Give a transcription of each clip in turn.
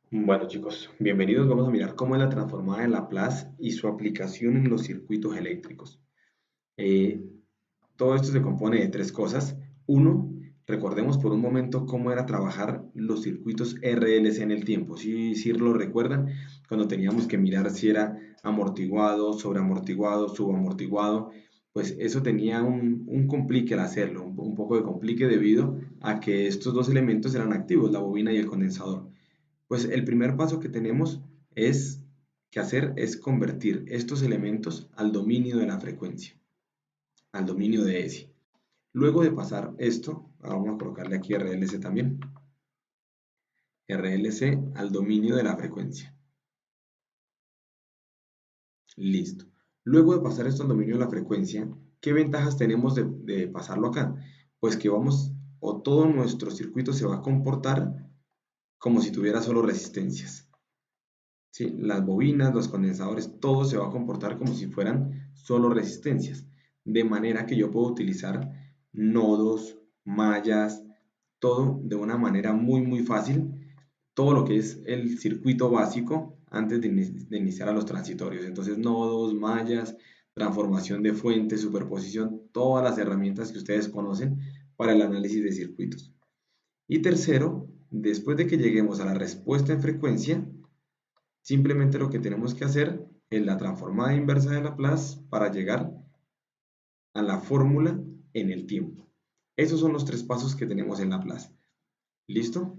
Bueno chicos, bienvenidos. Vamos a mirar cómo es la transformada de Laplace y su aplicación en los circuitos eléctricos. Eh, Todo esto se compone de tres cosas. Uno, recordemos por un momento cómo era trabajar los circuitos RLC en el tiempo. Si lo recuerdan, cuando teníamos que mirar si era amortiguado, sobreamortiguado, subamortiguado, pues eso tenía un complique al hacerlo, un poco de complique debido a que estos dos elementos eran activos, la bobina y el condensador. Pues el primer paso que tenemos es que hacer es convertir estos elementos al dominio de la frecuencia, al dominio de ESI. Luego de pasar esto, vamos a colocarle aquí RLC también, RLC al dominio de la frecuencia. Listo. Luego de pasar esto al dominio de la frecuencia, ¿qué ventajas tenemos de pasarlo acá? Pues que vamos, o todo nuestro circuito se va a comportar como si tuviera solo resistencias. ¿Sí? Las bobinas, los condensadores, todo se va a comportar como si fueran solo resistencias. De manera que yo puedo utilizar nodos, mallas, todo de una manera muy fácil. Todo lo que es el circuito básico antes de iniciar a los transitorios. Entonces, nodos, mallas, transformación de fuentes, superposición, todas las herramientas que ustedes conocen para el análisis de circuitos. Y tercero, después de que lleguemos a la respuesta en frecuencia, simplemente lo que tenemos que hacer es la transformada inversa de Laplace para llegar a la fórmula en el tiempo. Esos son los tres pasos que tenemos en Laplace. ¿Listo?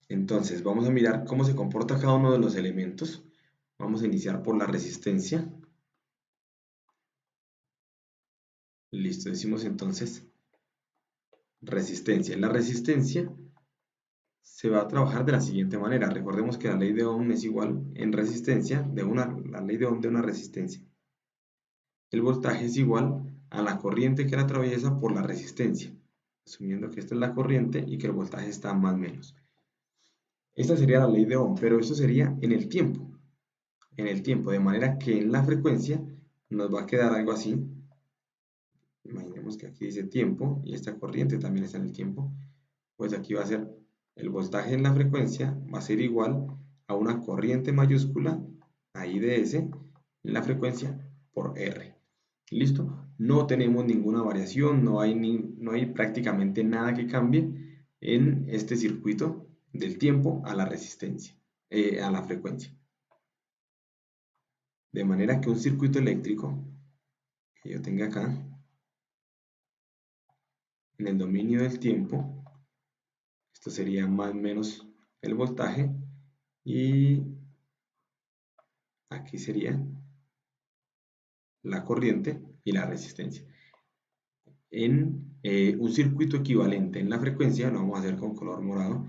Entonces vamos a mirar cómo se comporta cada uno de los elementos. Vamos a iniciar por la resistencia. Listo, decimos entonces resistencia. La resistencia se va a trabajar de la siguiente manera. Recordemos que la ley de Ohm es igual en resistencia la ley de Ohm de una resistencia. El voltaje es igual a la corriente que la atraviesa por la resistencia, asumiendo que esta es la corriente y que el voltaje está más o menos. Esta sería la ley de Ohm, pero esto sería en el tiempo, de manera que en la frecuencia nos va a quedar algo así. Imaginemos que aquí dice tiempo y esta corriente también está en el tiempo, pues aquí va a ser el voltaje en la frecuencia, va a ser igual a una corriente mayúscula, a I de S, en la frecuencia por R. ¿Listo? No tenemos ninguna variación, no hay prácticamente nada que cambie en este circuito del tiempo a la resistencia, a la frecuencia. De manera que un circuito eléctrico que yo tenga acá, en el dominio del tiempo, esto sería más o menos el voltaje y aquí sería la corriente y la resistencia. En un circuito equivalente en la frecuencia, lo vamos a hacer con color morado,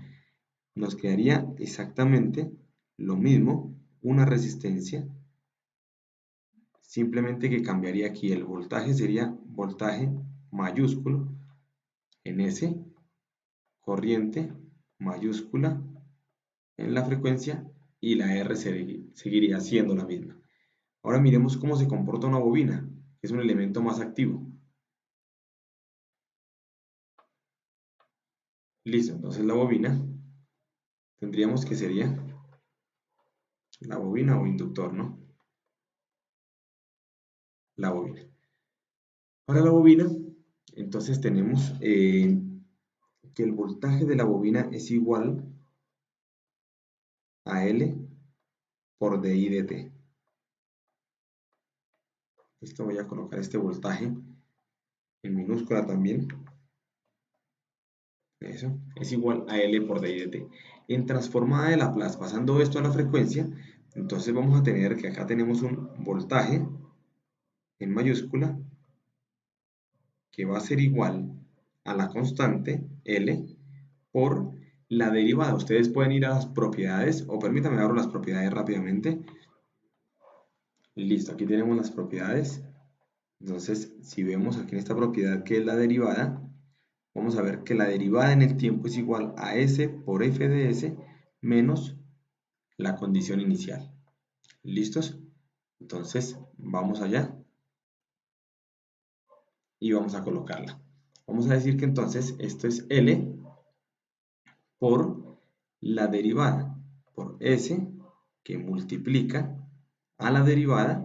nos quedaría exactamente lo mismo, una resistencia, simplemente que cambiaría aquí el voltaje, sería voltaje mayúsculo en S, corriente mayúscula en la frecuencia y la R seguiría siendo la misma. Ahora miremos cómo se comporta una bobina, que es un elemento más activo. Listo, entonces la bobina tendríamos que sería la bobina o inductor, ¿no? La bobina. Para la bobina, entonces tenemos que el voltaje de la bobina es igual a L por dI dt. Esto voy a colocar este voltaje en minúscula también. Eso es igual a L por dI dt. En transformada de Laplace, pasando esto a la frecuencia, entonces vamos a tener que acá tenemos un voltaje en mayúscula que va a ser igual a la constante L por la derivada. Ustedes pueden ir a las propiedades, o permítanme abro las propiedades rápidamente. Listo, aquí tenemos las propiedades. Entonces, si vemos aquí en esta propiedad que es la derivada, vamos a ver que la derivada en el tiempo es igual a S por f de S menos la condición inicial. ¿Listos? Entonces, vamos allá y vamos a colocarla. Vamos a decir que entonces esto es L por la derivada por S que multiplica a la derivada,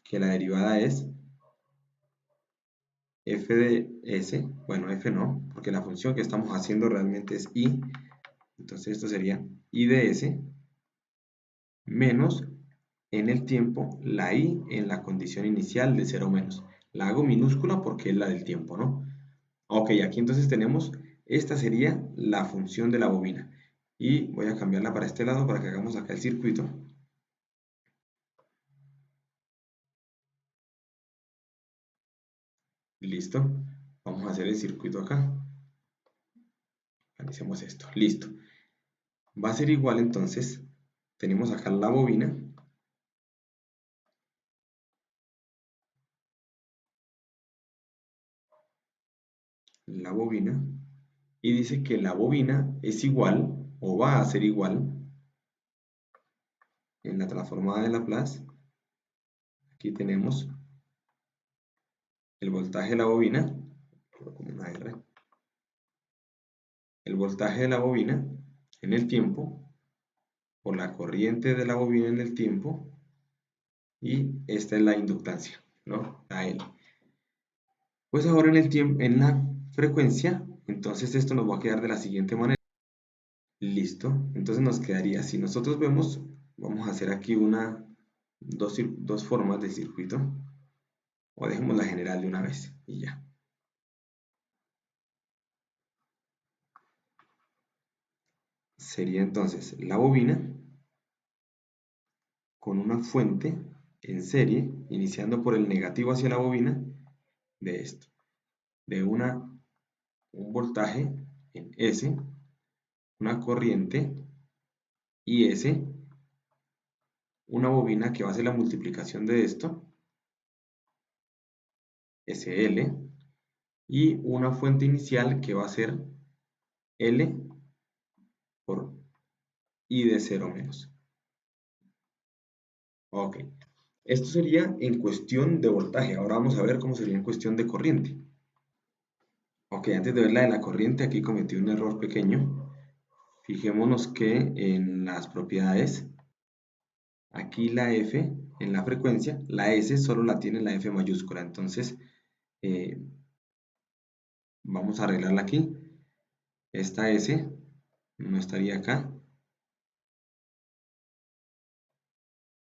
que la derivada es f de S, bueno, f no, porque la función que estamos haciendo realmente es y, entonces esto sería y de S menos en el tiempo la i en la condición inicial de 0 menos. La hago minúscula porque es la del tiempo, ¿no? Ok, aquí entonces tenemos, esta sería la función de la bobina. Y voy a cambiarla para este lado para que hagamos acá el circuito. Listo. Vamos a hacer el circuito acá. Analicemos esto. Listo. Va a ser igual entonces. Tenemos acá la bobina. La bobina. Y dice que la bobina es igual o va a ser igual en la transformada de Laplace. Aquí tenemos el voltaje de la bobina. Como una R. El voltaje de la bobina en el tiempo por la corriente de la bobina en el tiempo, y esta es la inductancia, ¿no? La L. Pues ahora en el tiempo, en la frecuencia, entonces esto nos va a quedar de la siguiente manera. Listo. Entonces nos quedaría, si nosotros vemos, vamos a hacer aquí dos formas de circuito, o dejemos la general de una vez y ya. Sería entonces la bobina con una fuente en serie, iniciando por el negativo hacia la bobina, de esto, de un voltaje en S, una corriente IS, una bobina que va a ser la multiplicación de esto, SL, y una fuente inicial que va a ser L por I de 0 menos. Ok, esto sería en cuestión de voltaje. Ahora vamos a ver cómo sería en cuestión de corriente. Ok, antes de ver la de la corriente, aquí cometí un error pequeño. Fijémonos que en las propiedades, aquí la F, en la frecuencia, la S solo la tiene la F mayúscula. Entonces, vamos a arreglarla aquí. Esta S no estaría acá.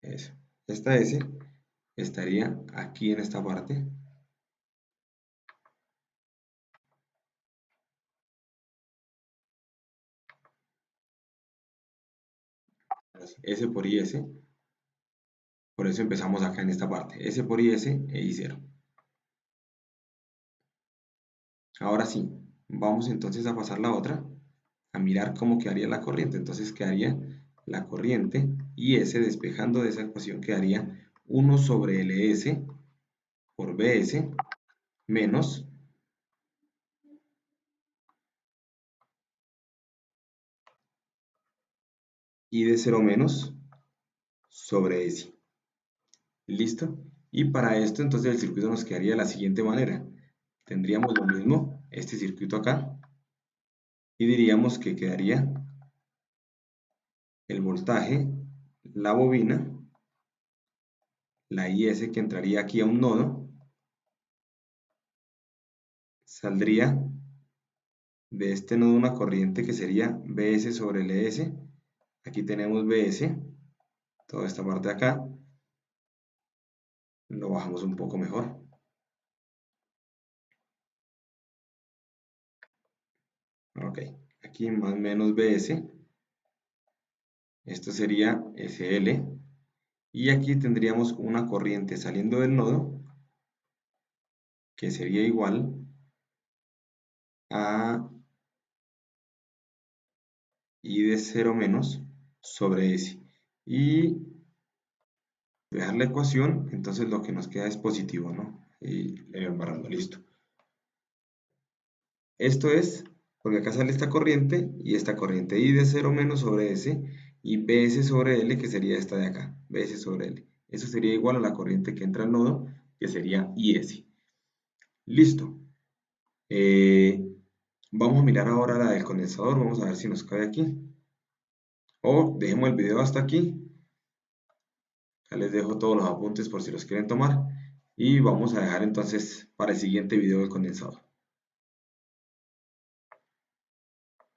Eso. Esta S estaría aquí en esta parte. S por IS. Por eso empezamos acá en esta parte. S por IS e I0. Ahora sí, vamos entonces a pasar la otra, a mirar cómo quedaría la corriente. Entonces quedaría la corriente IS despejando de esa ecuación, quedaría 1 sobre LS por BS menos I de 0 menos sobre S. ¿Listo? Y para esto entonces el circuito nos quedaría de la siguiente manera. Tendríamos lo mismo, este circuito acá, y diríamos que quedaría el voltaje, la bobina, la IS que entraría aquí a un nodo, saldría de este nodo una corriente que sería BS sobre LS. Aquí tenemos BS, toda esta parte de acá, lo bajamos un poco mejor. Ok, aquí más o menos BS, esto sería SL, y aquí tendríamos una corriente saliendo del nodo que sería igual a I de 0 menos sobre S. Y dejar la ecuación, entonces lo que nos queda es positivo, ¿no? Y le voy embarrando, listo. Esto es, porque acá sale esta corriente y esta corriente I de 0 menos sobre S y BS sobre L, que sería esta de acá, BS sobre L. Eso sería igual a la corriente que entra al nodo, que sería IS. Listo. Vamos a mirar ahora la del condensador, vamos a ver si nos cabe aquí. O dejemos el video hasta aquí. Ya les dejo todos los apuntes por si los quieren tomar. Y vamos a dejar entonces para el siguiente video el condensador.